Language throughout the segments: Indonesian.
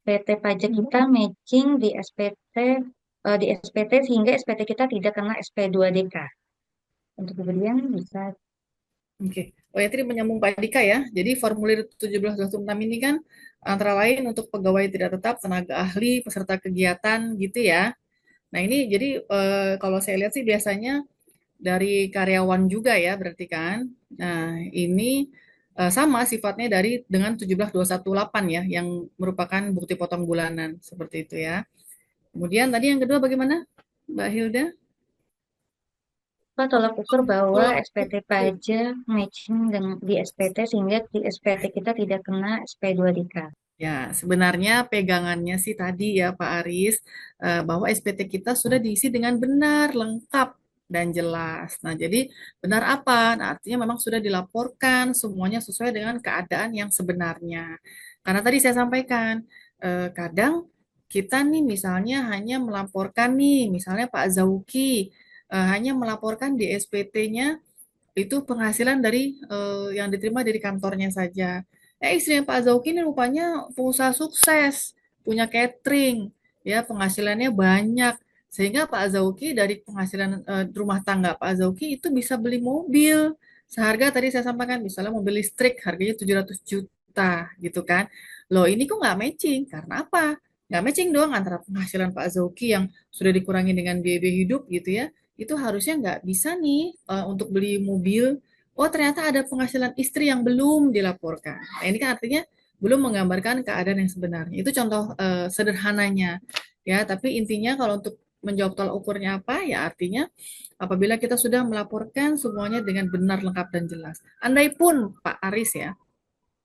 SPT pajak kita matching di SPT di SPT sehingga SPT kita tidak kena SP2DK. Untuk kemudian bisa Oke. Oh ya, tadi menyambung Pak Dika ya. Jadi formulir 1726 ini kan antara lain untuk pegawai tidak tetap, tenaga ahli, peserta kegiatan gitu ya. Nah ini jadi kalau saya lihat sih biasanya dari karyawan juga ya berarti kan. Nah ini sama sifatnya dari dengan 17218 ya yang merupakan bukti potong bulanan seperti itu ya. Kemudian tadi yang kedua bagaimana Mbak Hilda? Pak tolak ukur bahwa Tolak SPT ukur. pajak matching dengan di SPT sehingga di SPT kita tidak kena SP2DK. Ya, sebenarnya pegangannya sih tadi ya Pak Aris, bahwa SPT kita sudah diisi dengan benar, lengkap, dan jelas. Nah, jadi benar apa? Nah, artinya memang sudah dilaporkan semuanya sesuai dengan keadaan yang sebenarnya. Karena tadi saya sampaikan, kadang kita nih misalnya hanya melaporkan nih, misalnya Pak Zauki hanya melaporkan di SPT-nya itu penghasilan dari yang diterima dari kantornya saja. Istrinya Pak Zauki ini rupanya pengusaha sukses, punya catering, ya penghasilannya banyak. Sehingga Pak Zauki dari penghasilan rumah tangga Pak Zauki itu bisa beli mobil seharga tadi saya sampaikan misalnya mobil listrik harganya 700 juta gitu kan. Loh ini kok nggak matching? Karena apa? Nggak matching dong antara penghasilan Pak Zauki yang sudah dikurangi dengan biaya hidup gitu ya itu harusnya nggak bisa nih untuk beli mobil. Oh, ternyata ada penghasilan istri yang belum dilaporkan. Nah, ini kan artinya belum menggambarkan keadaan yang sebenarnya. Itu contoh sederhananya. Ya, tapi intinya kalau untuk menjawab tolak ukurnya apa, ya artinya apabila kita sudah melaporkan semuanya dengan benar, lengkap, dan jelas. Andai pun Pak Aris ya,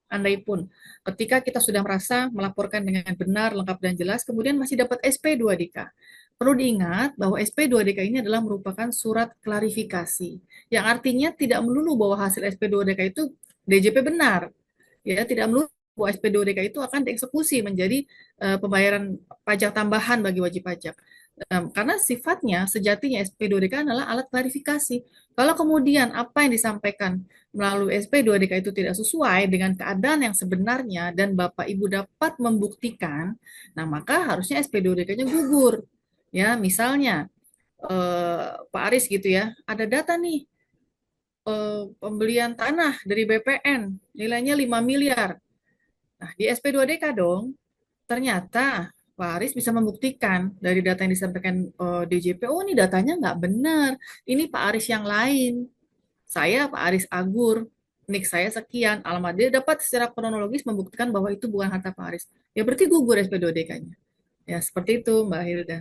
andai pun ketika kita sudah merasa melaporkan dengan benar, lengkap, dan jelas, kemudian masih dapat SP2DK. Perlu diingat bahwa SP2DK ini adalah merupakan surat klarifikasi, yang artinya tidak melulu bahwa hasil SP2DK itu DJP benar, ya tidak melulu bahwa SP2DK itu akan dieksekusi menjadi pembayaran pajak tambahan bagi wajib pajak. Karena sifatnya sejatinya SP2DK adalah alat klarifikasi. Kalau kemudian apa yang disampaikan melalui SP2DK itu tidak sesuai dengan keadaan yang sebenarnya dan Bapak Ibu dapat membuktikan, nah maka harusnya SP2DK-nya gugur. Ya, misalnya Pak Aris gitu ya, ada data nih pembelian tanah dari BPN nilainya 5 miliar. Nah, di SP2DK dong, ternyata Pak Aris bisa membuktikan dari data yang disampaikan DJP, oh ini datanya nggak benar, ini Pak Aris yang lain. Saya Pak Aris Agur, nik saya sekian, alamat dia dapat secara kronologis membuktikan bahwa itu bukan harta Pak Aris. Ya berarti gugur SP2DK-nya. Ya seperti itu Mbak Hilda.